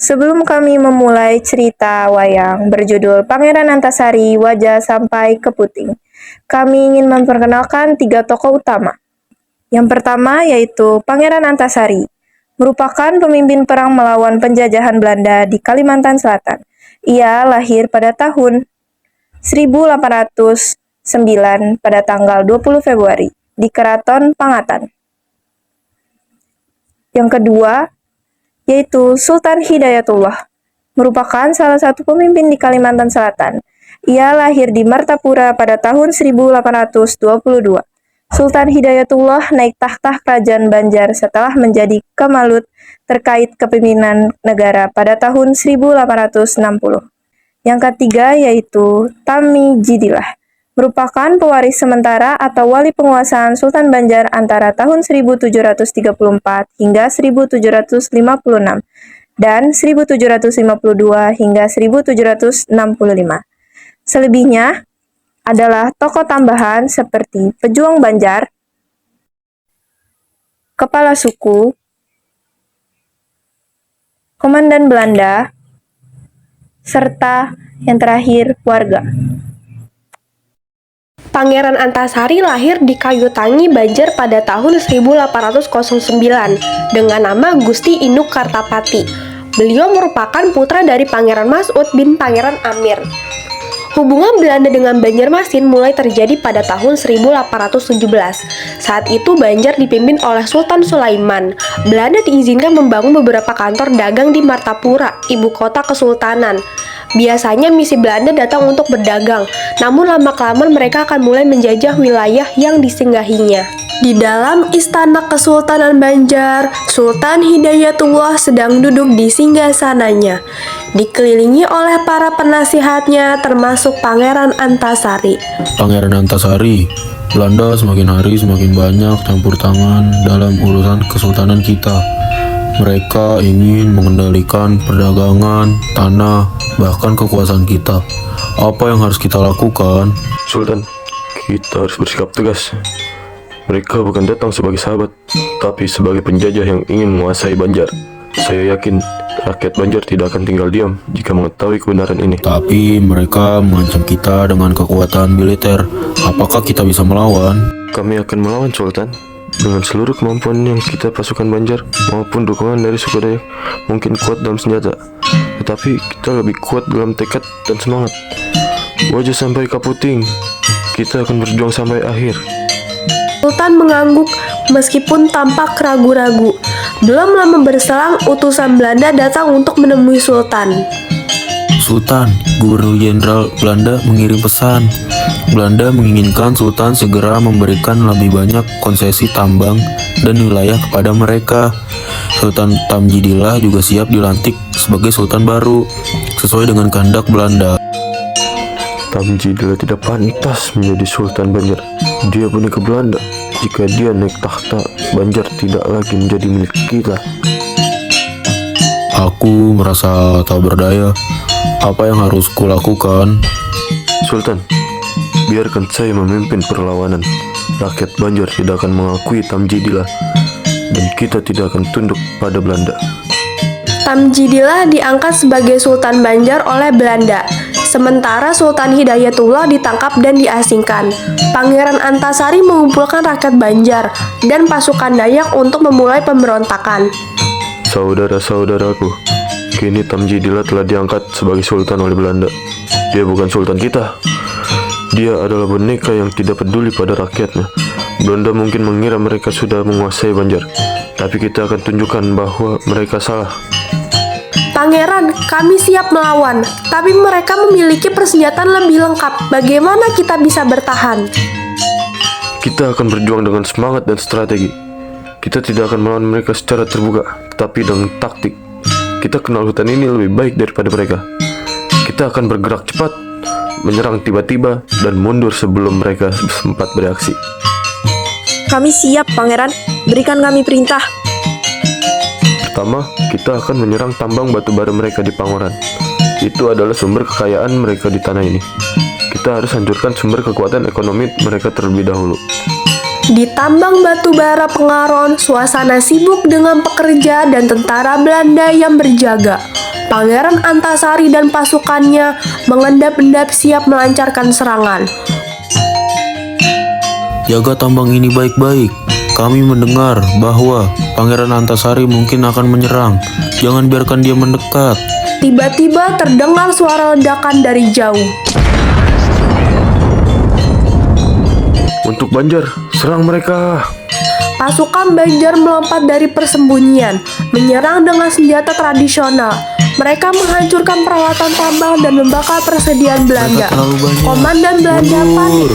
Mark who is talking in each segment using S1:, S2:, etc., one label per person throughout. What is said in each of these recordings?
S1: Sebelum kami memulai cerita wayang berjudul Pangeran Antasari Wajah Sampai ke Puting, kami ingin memperkenalkan 3 tokoh utama. Yang pertama yaitu Pangeran Antasari, merupakan pemimpin perang melawan penjajahan Belanda di Kalimantan Selatan. Ia lahir pada tahun 1809 pada tanggal 20 Februari di Keraton Pangatan. Yang kedua yaitu Sultan Hidayatullah, merupakan salah satu pemimpin di Kalimantan Selatan. Ia lahir di Martapura pada tahun 1822. Sultan Hidayatullah naik takhta kerajaan Banjar setelah menjadi kemalut terkait kepemimpinan negara pada tahun 1860. Yang ketiga yaitu Tamijidillah, merupakan pewaris sementara atau wali penguasaan Sultan Banjar antara tahun 1734 hingga 1756 dan 1752 hingga 1765. Selebihnya adalah tokoh tambahan seperti pejuang Banjar, kepala suku, komandan Belanda, serta yang terakhir warga.
S2: Pangeran Antasari lahir di Kayutangi, Banjar pada tahun 1809 dengan nama Gusti Inuk Kartapati. Beliau merupakan putra dari Pangeran Masud bin Pangeran Amir. Hubungan Belanda dengan Banjarmasin mulai terjadi pada tahun 1817. Saat itu Banjar dipimpin oleh Sultan Sulaiman. Belanda diizinkan membangun beberapa kantor dagang di Martapura, ibu kota kesultanan. Biasanya misi Belanda datang untuk berdagang, namun lama-kelamaan mereka akan mulai menjajah wilayah yang disinggahinya. Di dalam istana Kesultanan Banjar, Sultan Hidayatullah sedang duduk di singgasananya, dikelilingi oleh para penasihatnya termasuk Pangeran Antasari.
S3: Pangeran Antasari, Belanda semakin hari semakin banyak campur tangan dalam urusan kesultanan kita. Mereka ingin mengendalikan perdagangan, tanah, bahkan kekuasaan kita. Apa yang harus kita lakukan?
S4: Sultan, kita harus bersikap tegas. Mereka bukan datang sebagai sahabat, tapi sebagai penjajah yang ingin menguasai Banjar. Saya yakin rakyat Banjar tidak akan tinggal diam jika mengetahui kebenaran ini.
S3: Tapi mereka mengancam kita dengan kekuatan militer. Apakah kita bisa melawan?
S4: Kami akan melawan, Sultan. Dengan seluruh kemampuan yang kita pasukan Banjar maupun dukungan dari suku Dayak mungkin kuat dalam senjata, tetapi kita lebih kuat dalam tekad dan semangat. Wajah sampai ke puting, kita akan berjuang sampai akhir.
S2: Sultan mengangguk meskipun tampak ragu-ragu. Belum lama berselang, utusan Belanda datang untuk menemui Sultan.
S3: Sultan, Gubernur Jenderal Belanda mengirim pesan. Belanda menginginkan Sultan segera memberikan lebih banyak konsesi tambang dan wilayah kepada mereka. Sultan Tamjidillah juga siap dilantik sebagai Sultan baru, sesuai dengan kehendak Belanda.
S4: Tamjidillah tidak pantas menjadi Sultan Banjar. Dia punya ke Belanda. Jika dia naik takhta, Banjar tidak lagi menjadi milik kita.
S3: Aku merasa tak berdaya. Apa yang harus kulakukan?
S4: Sultan, biarkan saya memimpin perlawanan. Rakyat Banjar tidak akan mengakui Tamjidillah, dan kita tidak akan tunduk pada Belanda.
S2: Tamjidillah diangkat sebagai Sultan Banjar oleh Belanda, sementara Sultan Hidayatullah ditangkap dan diasingkan. Pangeran Antasari mengumpulkan rakyat Banjar dan pasukan Dayak untuk memulai pemberontakan.
S4: Saudara-saudaraku, kini Tamjidillah telah diangkat sebagai Sultan oleh Belanda. Dia bukan Sultan kita. Dia adalah boneka yang tidak peduli pada rakyatnya. Belanda mungkin mengira mereka sudah menguasai Banjar, tapi kita akan tunjukkan bahwa mereka salah.
S2: Pangeran, kami siap melawan, tapi mereka memiliki persenjataan lebih lengkap. Bagaimana kita bisa bertahan?
S4: Kita akan berjuang dengan semangat dan strategi. Kita tidak akan melawan mereka secara terbuka, tapi dengan taktik. Kita kenal hutan ini lebih baik daripada mereka. Kita akan bergerak cepat, menyerang tiba-tiba, dan mundur sebelum mereka sempat bereaksi.
S1: Kami siap, Pangeran. Berikan kami perintah.
S4: Pertama, kita akan menyerang tambang batu bara mereka di Pangoran. Itu adalah sumber kekayaan mereka di tanah ini. Kita harus hancurkan sumber kekuatan ekonomi mereka terlebih dahulu.
S2: Di tambang batu bara Pengaron, suasana sibuk dengan pekerja dan tentara Belanda yang berjaga. Pangeran Antasari dan pasukannya mengendap-endap siap melancarkan serangan.
S3: Jaga tambang ini baik-baik. Kami mendengar bahwa Pangeran Antasari mungkin akan menyerang. Jangan biarkan dia mendekat.
S2: Tiba-tiba terdengar suara ledakan dari jauh.
S4: Untuk Banjar, serang mereka.
S2: Pasukan Banjar melompat dari persembunyian, menyerang dengan senjata tradisional. Mereka menghancurkan peralatan tambang dan membakar persediaan Belanda.
S3: terlalu banyak.
S2: Komandan Belanda
S3: Mundur.
S2: panik.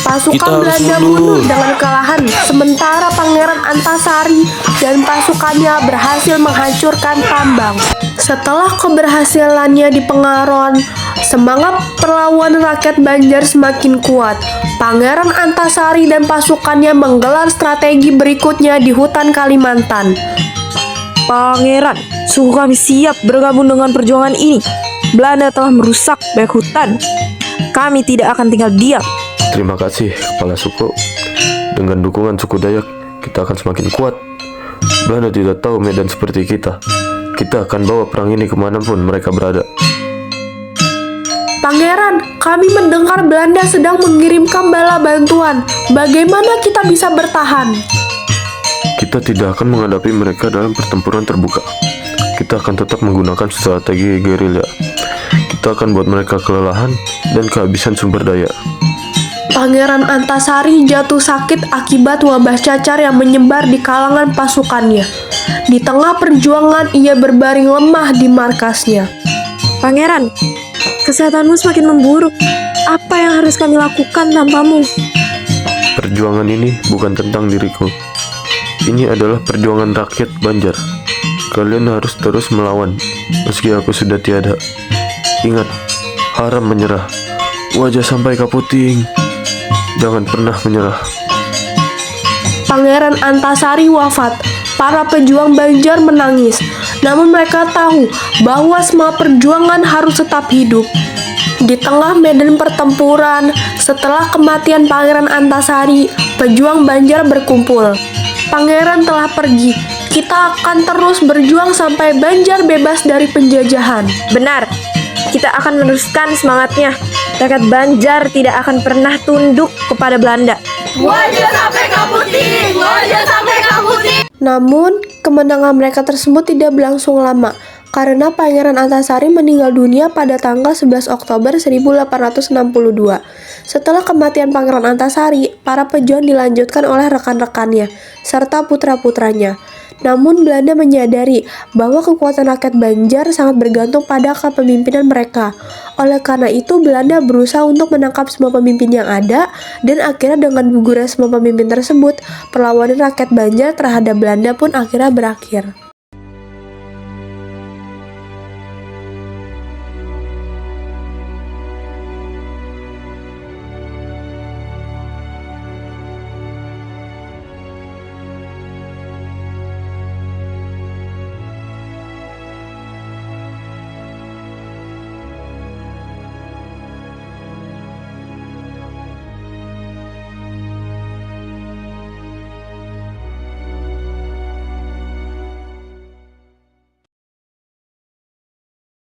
S2: Pasukan
S3: Kita harus
S2: Belanda
S3: mundur.
S2: mundur dengan kekalahan, sementara Pangeran Antasari dan pasukannya berhasil menghancurkan tambang. Setelah keberhasilannya di Pengaron, semangat perlawanan rakyat Banjar semakin kuat. Pangeran Antasari dan pasukannya menggelar strategi berikutnya di hutan Kalimantan.
S1: Pangeran, suku kami siap bergabung dengan perjuangan ini. Belanda telah merusak banyak hutan. Kami tidak akan tinggal diam.
S4: Terima kasih, Kepala Suku. Dengan dukungan suku Dayak, kita akan semakin kuat. Belanda tidak tahu medan seperti kita. Kita akan bawa perang ini kemanapun mereka berada.
S2: Pangeran, kami mendengar Belanda sedang mengirimkan bala bantuan. Bagaimana kita bisa bertahan?
S4: Kita tidak akan menghadapi mereka dalam pertempuran terbuka. Kita akan tetap menggunakan strategi gerilya. Kita akan buat mereka kelelahan dan kehabisan sumber daya.
S2: Pangeran Antasari jatuh sakit akibat wabah cacar yang menyebar di kalangan pasukannya. Di tengah perjuangan, ia berbaring lemah di markasnya.
S1: Pangeran, kesehatanmu semakin memburuk. Apa yang harus kami lakukan tanpamu?
S4: Perjuangan ini bukan tentang diriku. Ini adalah perjuangan rakyat Banjar. Kalian harus terus melawan, meski aku sudah tiada. Ingat, haram menyerah. Wajah sampai kaputing. Jangan pernah menyerah.
S2: Pangeran Antasari wafat. Para pejuang Banjar menangis. Namun mereka tahu bahwa semua perjuangan harus tetap hidup. Di tengah medan pertempuran, setelah kematian Pangeran Antasari, pejuang Banjar berkumpul. Pangeran telah pergi. Kita akan terus berjuang sampai Banjar bebas dari penjajahan.
S1: Benar, kita akan meneruskan semangatnya. Rakyat Banjar tidak akan pernah tunduk kepada Belanda.
S2: Namun, kemenangan mereka tersebut tidak berlangsung lama karena Pangeran Antasari meninggal dunia pada tanggal 11 Oktober 1862. Setelah kematian Pangeran Antasari, para pejuang dilanjutkan oleh rekan-rekannya serta putra-putranya. Namun Belanda menyadari bahwa kekuatan rakyat Banjar sangat bergantung pada kepemimpinan mereka. Oleh karena itu, Belanda berusaha untuk menangkap semua pemimpin yang ada, dan akhirnya dengan gugurnya semua pemimpin tersebut, perlawanan rakyat Banjar terhadap Belanda pun akhirnya berakhir.